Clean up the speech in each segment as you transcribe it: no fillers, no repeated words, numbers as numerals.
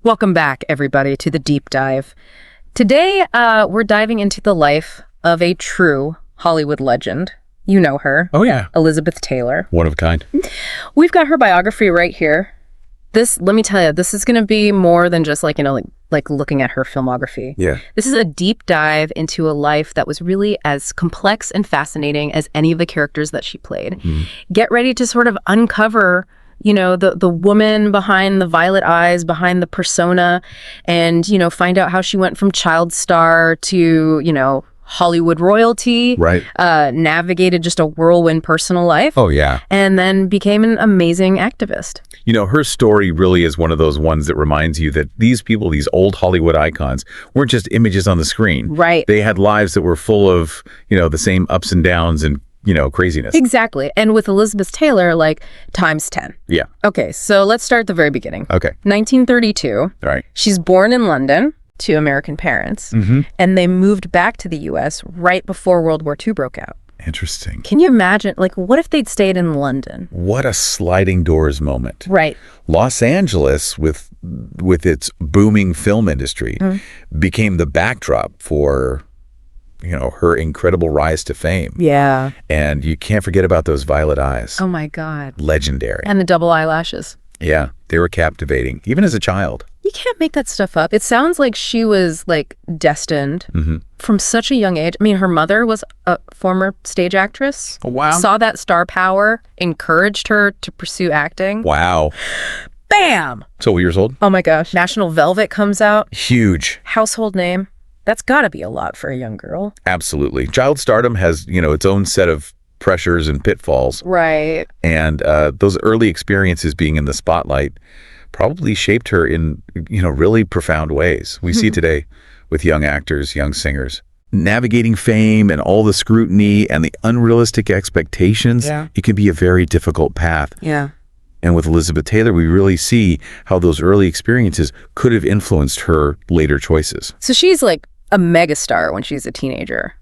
Welcome back, everybody, to the deep dive. Today, we're diving into the life of a true Hollywood legend. You know her. Oh, yeah. Elizabeth Taylor. One of a kind. We've got her biography right here. This, let me tell you, this is going to be more than just like looking at her filmography. Yeah. This is a deep dive into a life that was really as complex and fascinating as any of the characters that she played. Mm. Get ready to sort of uncover the woman behind the violet eyes, behind the persona, and, find out how she went from child star to, Hollywood royalty. Right. Navigated just a whirlwind personal life. Oh, yeah. And then became an amazing activist. Her story really is one of those ones that reminds you that these people, these old Hollywood icons, weren't just images on the screen. Right. They had lives that were full of, the same ups and downs and craziness. Exactly. And with Elizabeth Taylor, times 10. Yeah. Okay, so let's start at the very beginning. Okay. 1932. All right. She's born in London to American parents, and they moved back to the U.S. right before World War II broke out. Interesting. Can you imagine, what if they'd stayed in London? What a sliding doors moment. Right. Los Angeles, with its booming film industry, became the backdrop for her incredible rise to fame. Yeah. And you can't forget about those violet eyes. Oh, my God. Legendary. And the double eyelashes. Yeah, they were captivating, even as a child. You can't make that stuff up. It sounds like she was, destined from such a young age. I mean, her mother was a former stage actress. Oh, wow. Saw that star power, encouraged her to pursue acting. Wow. Bam! So what years old? Oh, my gosh. National Velvet comes out. Huge. Household name. That's got to be a lot for a young girl. Absolutely. Child stardom has, its own set of pressures and pitfalls. Right. And those early experiences being in the spotlight probably shaped her in, really profound ways. We see today with young actors, young singers, navigating fame and all the scrutiny and the unrealistic expectations. Yeah. It can be a very difficult path. Yeah. And with Elizabeth Taylor, we really see how those early experiences could have influenced her later choices. So she's a megastar when she's a teenager.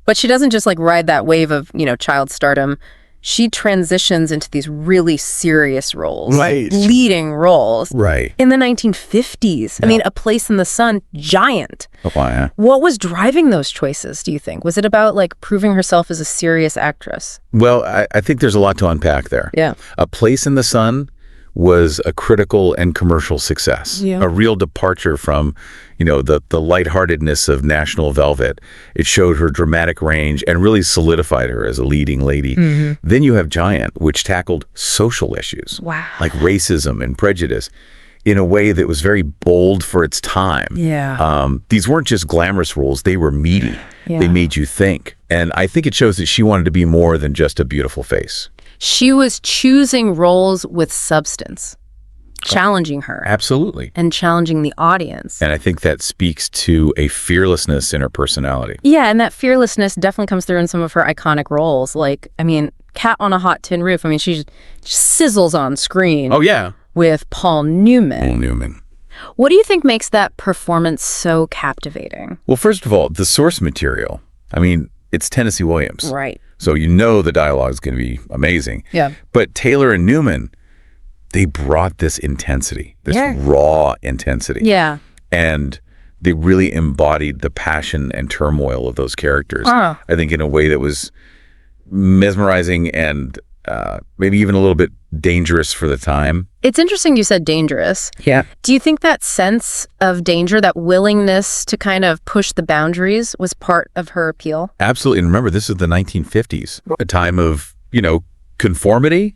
But she doesn't just ride that wave of, child stardom. She transitions into these really serious roles. Right. Leading roles. Right. In the 1950s. Yeah. I mean, A Place in the Sun, giant. Oh, yeah. What was driving those choices, do you think? Was it about proving herself as a serious actress? Well, I think there's a lot to unpack there. Yeah. A Place in the Sun was a critical and commercial success. Yeah. A real departure from, the lightheartedness of National Velvet. It showed her dramatic range and really solidified her as a leading lady. Then you have Giant, which tackled social issues. Wow. Like racism and prejudice in a way that was very bold for its time. Yeah. These weren't just glamorous roles, they were meaty. Yeah. They made you think. And I think it shows that she wanted to be more than just a beautiful face. She was choosing roles with substance, challenging her. Absolutely. And challenging the audience. And I think that speaks to a fearlessness in her personality. Yeah, and that fearlessness definitely comes through in some of her iconic roles. Cat on a Hot Tin Roof. I mean, she sizzles on screen. Oh, yeah. With Paul Newman. Paul Newman. What do you think makes that performance so captivating? Well, first of all, the source material. I mean, it's Tennessee Williams. Right. So the dialogue is going to be amazing. Yeah. But Taylor and Newman, they brought this intensity, this raw intensity. Yeah. And they really embodied the passion and turmoil of those characters. I think in a way that was mesmerizing and maybe even a little bit dangerous for the time. It's interesting you said dangerous. Yeah. Do you think that sense of danger, that willingness to kind of push the boundaries was part of her appeal? Absolutely. And remember, this is the 1950s, a time of, conformity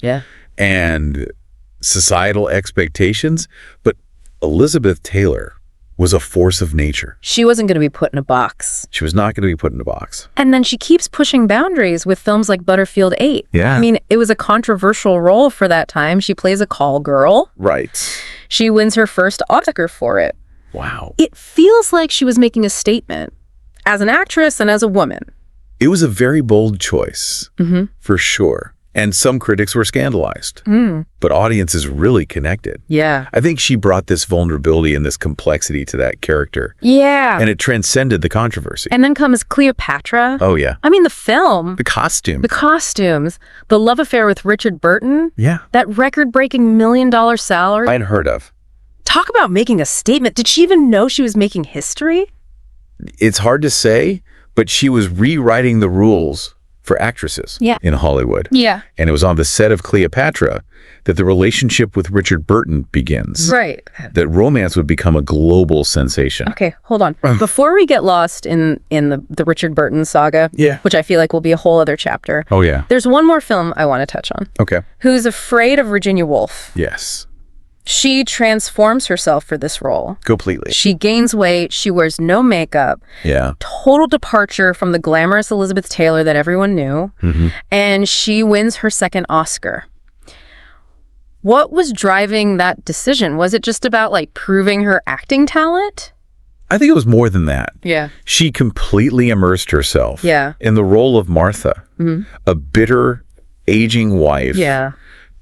and societal expectations. But Elizabeth Taylor was a force of nature. She wasn't going to be put in a box. She was not going to be put in a box. And then she keeps pushing boundaries with films like Butterfield 8. Yeah. I mean, it was a controversial role for that time. She plays a call girl. Right. She wins her first Oscar for it. Wow. It feels like she was making a statement as an actress and as a woman. It was a very bold choice, for sure. And some critics were scandalized, but audiences really connected. Yeah. I think she brought this vulnerability and this complexity to that character. Yeah. And it transcended the controversy. And then comes Cleopatra. Oh, yeah. I mean, the film. The costume. The costumes. The love affair with Richard Burton. Yeah. That record-breaking $1 million salary. I'd heard of. Talk about making a statement. Did she even know she was making history? It's hard to say, but she was rewriting the rules for actresses in Hollywood. Yeah. And it was on the set of Cleopatra that the relationship with Richard Burton begins. Right. That romance would become a global sensation. Okay, hold on. Before we get lost in the Richard Burton saga, which I feel like will be a whole other chapter. Oh, yeah. There's one more film I want to touch on. Okay. Who's Afraid of Virginia Woolf. Yes. She transforms herself for this role. Completely. She gains weight. She wears no makeup. Yeah. Total departure from the glamorous Elizabeth Taylor that everyone knew. And she wins her second Oscar. What was driving that decision? Was it just about like proving her acting talent? I think it was more than that. Yeah. She completely immersed herself Yeah. in the role of Martha, a bitter, aging wife,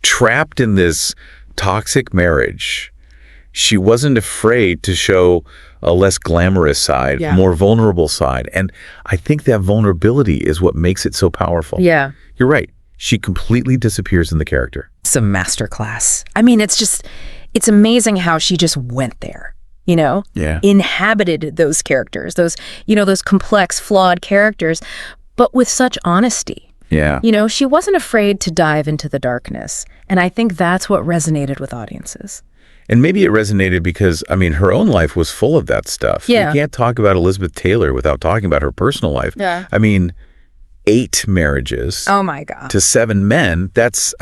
trapped in this toxic marriage. She wasn't afraid to show a less glamorous side, more vulnerable side. And I think that vulnerability is what makes it so powerful. Yeah. You're right. She completely disappears in the character. It's a masterclass. I mean, it's amazing how she just went there, you know? Yeah. Inhabited those characters, those complex, flawed characters, but with such honesty. Yeah. You know, she wasn't afraid to dive into the darkness. And I think that's what resonated with audiences. And maybe it resonated because, I mean, her own life was full of that stuff. Yeah. You can't talk about Elizabeth Taylor without talking about her personal life. Yeah. I mean, 8 marriages Oh my God. to 7 men, that's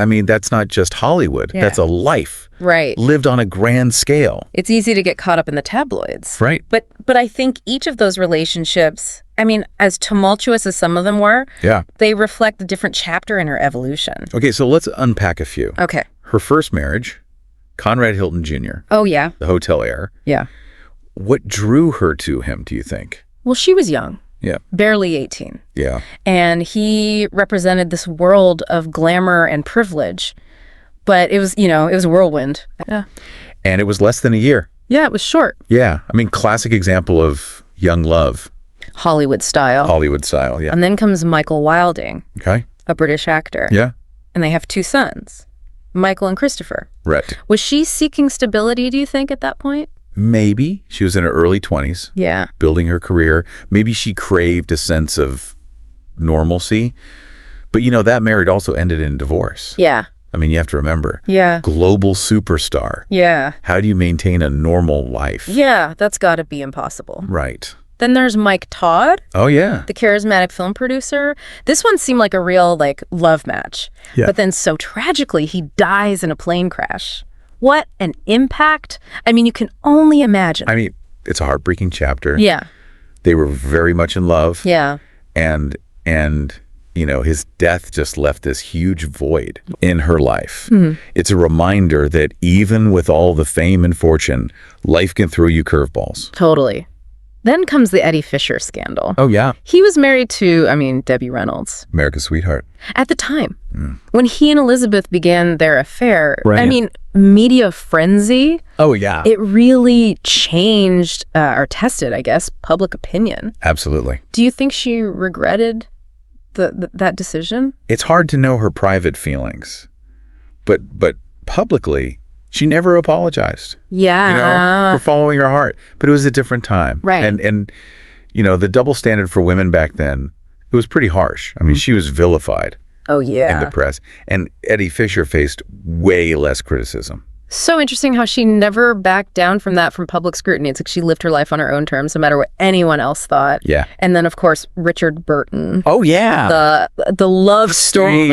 not just Hollywood. Yeah. That's a life Right. lived on a grand scale. It's easy to get caught up in the tabloids. Right. But I think each of those relationships, I mean, as tumultuous as some of them were, Yeah. they reflect a different chapter in her evolution. Okay, so let's unpack a few. Okay. Her first marriage, Conrad Hilton Jr., Oh, yeah. the hotel heir. Yeah. What drew her to him, do you think? Well, she was young. Yeah. Barely 18. Yeah. And he represented this world of glamour and privilege. But it was, it was a whirlwind. Yeah. And it was less than a year. Yeah, it was short. Yeah. I mean, classic example of young love. Hollywood style. Hollywood style, yeah. And then comes Michael Wilding, Okay. a British actor. Yeah. And they have 2 sons, Michael and Christopher. Right. Was she seeking stability, do you think, at that point? Maybe. She was in her early 20s. Yeah. Building her career. Maybe she craved a sense of normalcy. But, that marriage also ended in divorce. Yeah. I mean, you have to remember. Yeah. Global superstar. Yeah. How do you maintain a normal life? Yeah, that's got to be impossible. Right. Then there's Mike Todd, Oh, yeah. the charismatic film producer. This one seemed like a real, love match. Yeah. But then so tragically, he dies in a plane crash. What an impact. I mean, you can only imagine. I mean, it's a heartbreaking chapter. Yeah. They were very much in love. Yeah. And his death just left this huge void in her life. It's a reminder that even with all the fame and fortune, life can throw you curveballs. Totally. Then comes the Eddie Fisher scandal. Oh, yeah. He was married to, Debbie Reynolds. America's sweetheart. At the time, when he and Elizabeth began their affair, Right. Media frenzy, Oh, yeah. it really changed, or tested, I guess, public opinion. Absolutely. Do you think she regretted that decision? It's hard to know her private feelings, but publicly, she never apologized. Yeah. For following her heart. But it was a different time. Right. And the double standard for women back then, it was pretty harsh. I mean, she was vilified Oh, in the yeah. press. And Eddie Fisher faced way less criticism. So interesting how she never backed down from public scrutiny. It's like she lived her life on her own terms, no matter what anyone else thought. Yeah. And then, of course, Richard Burton. Oh, yeah. The love story.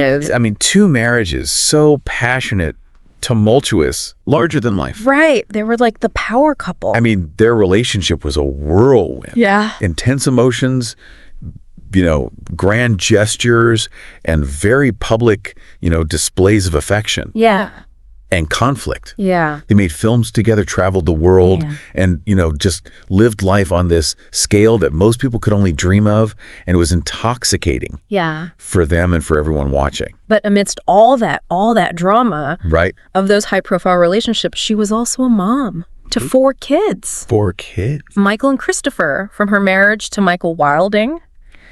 2 marriages, so passionate, tumultuous, larger than life. Right. They were like the power couple. I mean, their relationship was a whirlwind. Yeah. Intense emotions, grand gestures, and very public, displays of affection Yeah. and conflict. Yeah. They made films together, traveled the world, Yeah. and, just lived life on this scale that most people could only dream of. And it was intoxicating Yeah. for them and for everyone watching. But amidst all that drama Right. of those high-profile relationships, she was also a mom to 4 kids. 4 kids. Michael and Christopher, from her marriage to Michael Wilding.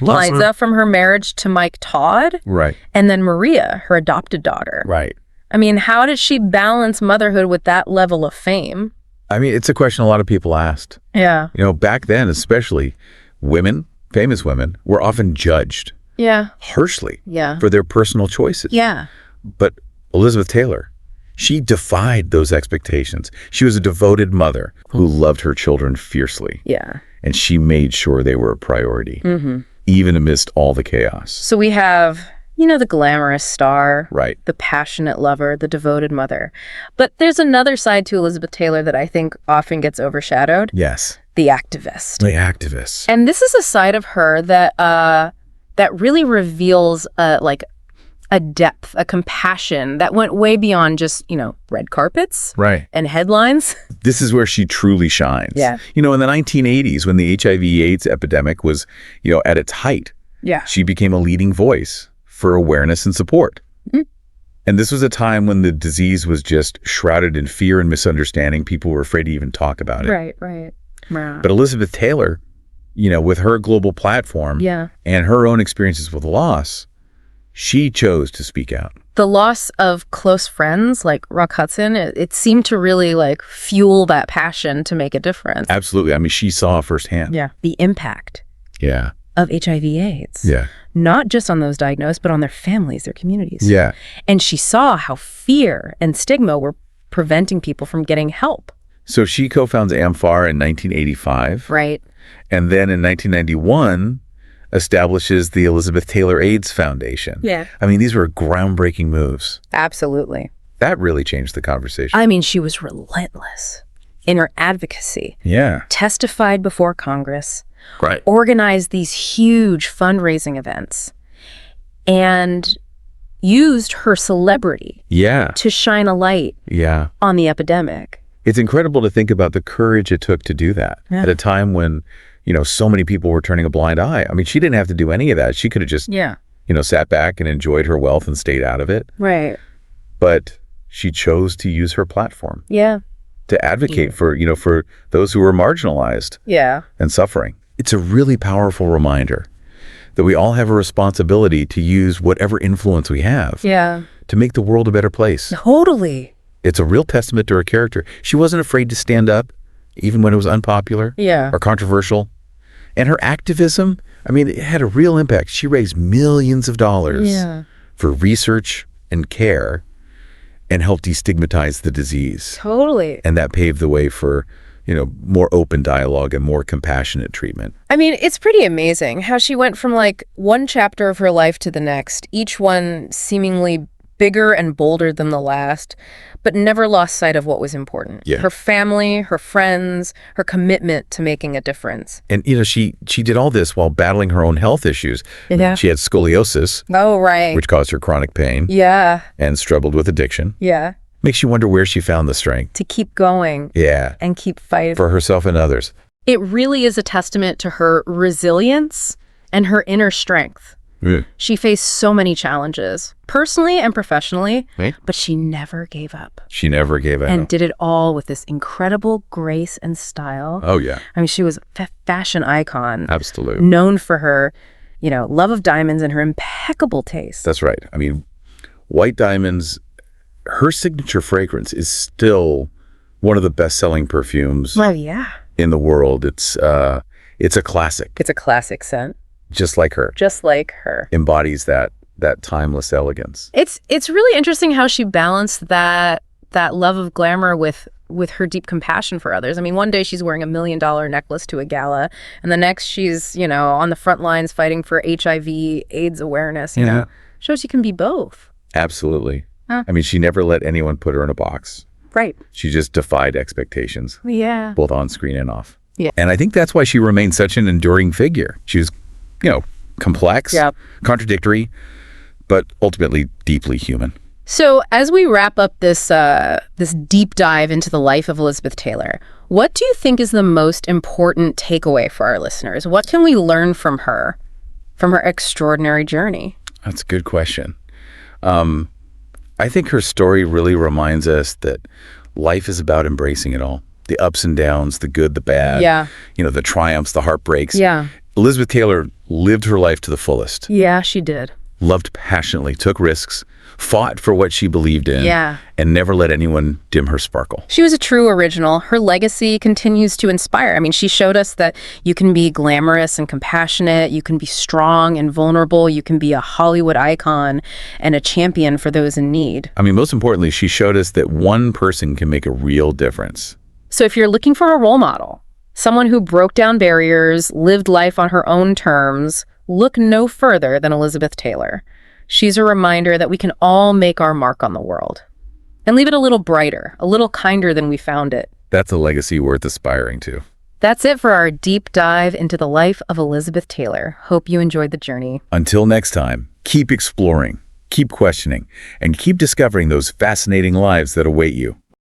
Liza, from her marriage to Mike Todd. Right. And then Maria, her adopted daughter. Right. I mean, how did she balance motherhood with that level of fame? I mean, it's a question a lot of people asked. Yeah. You know, back then, especially, women, famous women, were often judged Yeah. harshly Yeah. for their personal choices. Yeah. But Elizabeth Taylor, she defied those expectations. She was a devoted mother who loved her children fiercely. Yeah. And she made sure they were a priority, even amidst all the chaos. So we have, you know, the glamorous star, Right. the passionate lover, the devoted mother. But there's another side to Elizabeth Taylor that I think often gets overshadowed. Yes. The activist. The activists. And this is a side of her that that really reveals like a depth, a compassion that went way beyond just, you know, red carpets Right. and headlines. This is where she truly shines. Yeah. You know, in the 1980s, when the HIV/AIDS epidemic was, you know, at its height, Yeah. she became a leading voice for awareness and support. And this was a time when the disease was just shrouded in fear and misunderstanding. People were afraid to even talk about it. Right, right. But Elizabeth Taylor, you know, with her global platform Yeah. and her own experiences with loss, she chose to speak out. The loss of close friends like Rock Hudson, it seemed to really like fuel that passion to make a difference. Absolutely. I mean, she saw firsthand. Yeah. The impact Yeah. of HIV/AIDS. Yeah. Not just on those diagnosed, but on their families, their communities. Yeah. And she saw how fear and stigma were preventing people from getting help. So she co-founds AMFAR in 1985. Right. And then in 1991, establishes the Elizabeth Taylor AIDS Foundation. Yeah. I mean, these were groundbreaking moves. Absolutely. That really changed the conversation. I mean, she was relentless in her advocacy, Yeah. testified before Congress, Right. organized these huge fundraising events, and used her celebrity Yeah. to shine a light Yeah. on the epidemic. It's incredible to think about the courage it took to do that Yeah. at a time when, you know, so many people were turning a blind eye. I mean, she didn't have to do any of that. She could have just, Yeah. you know, sat back and enjoyed her wealth and stayed out of it. Right. But she chose to use her platform Yeah. to advocate for, you know, for those who were marginalized Yeah. and suffering. It's a really powerful reminder that we all have a responsibility to use whatever influence we have Yeah. to make the world a better place. Totally. It's a real testament to her character. She wasn't afraid to stand up, even when it was unpopular Yeah. or controversial. And her activism, I mean, it had a real impact. She raised millions of dollars Yeah. for research and care and helped destigmatize the disease. Totally. And that paved the way for, you know, more open dialogue and more compassionate treatment. I mean, it's pretty amazing how she went from like one chapter of her life to the next, each one seemingly bigger and bolder than the last, but never lost sight of what was important. Yeah. Her family, her friends, her commitment to making a difference. And, you know, she did all this while battling her own health issues. Yeah. She had scoliosis, Oh, right. which caused her chronic pain, Yeah. and struggled with addiction. Yeah. Makes you wonder where she found the strength. To keep going Yeah. and keep fighting. For herself and others. It really is a testament to her resilience and her inner strength. Yeah. She faced so many challenges, personally and professionally, Right. but she never gave up She never gave up. and did it all with this incredible grace and style. Oh, yeah. I mean, she was a fashion icon, Absolutely. known for her, you know, love of diamonds and her impeccable taste. That's right. I mean, White Diamonds, her signature fragrance is still one of the best-selling perfumes Oh, yeah. in the world. It's a classic, It's a classic scent, just like her. just like her. Embodies that timeless elegance. It's really interesting how she balanced that love of glamour with her deep compassion for others. I mean, one day she's wearing $1 million necklace to a gala, and the next she's, you know, on the front lines fighting for HIV/AIDS awareness. You know, shows you can be both. Absolutely. Huh. I mean, she never let anyone put her in a box. Right. She just defied expectations, Yeah. both on screen and off. Yeah. And I think that's why she remained such an enduring figure. She was, you know, complex, Yep. contradictory, but ultimately deeply human. So as we wrap up this deep dive into the life of Elizabeth Taylor, what do you think is the most important takeaway for our listeners? What can we learn from her extraordinary journey? That's a good question. I think her story really reminds us that life is about embracing it all. The ups and downs, the good, the bad, Yeah. you know, the triumphs, the heartbreaks. Yeah. Elizabeth Taylor lived her life to the fullest. Yeah, she did. loved passionately, took risks, fought for what she believed in, Yeah. and never let anyone dim her sparkle. She was a true original. Her legacy continues to inspire. I mean, she showed us that you can be glamorous and compassionate, you can be strong and vulnerable, you can be a Hollywood icon and a champion for those in need. I mean, most importantly, she showed us that one person can make a real difference. So if you're looking for a role model, someone who broke down barriers, lived life on her own terms, look no further than Elizabeth Taylor. She's a reminder that we can all make our mark on the world and leave it a little brighter, a little kinder than we found it. That's a legacy worth aspiring to. That's it for our deep dive into the life of Elizabeth Taylor. Hope you enjoyed the journey. Until next time, keep exploring, keep questioning, and keep discovering those fascinating lives that await you.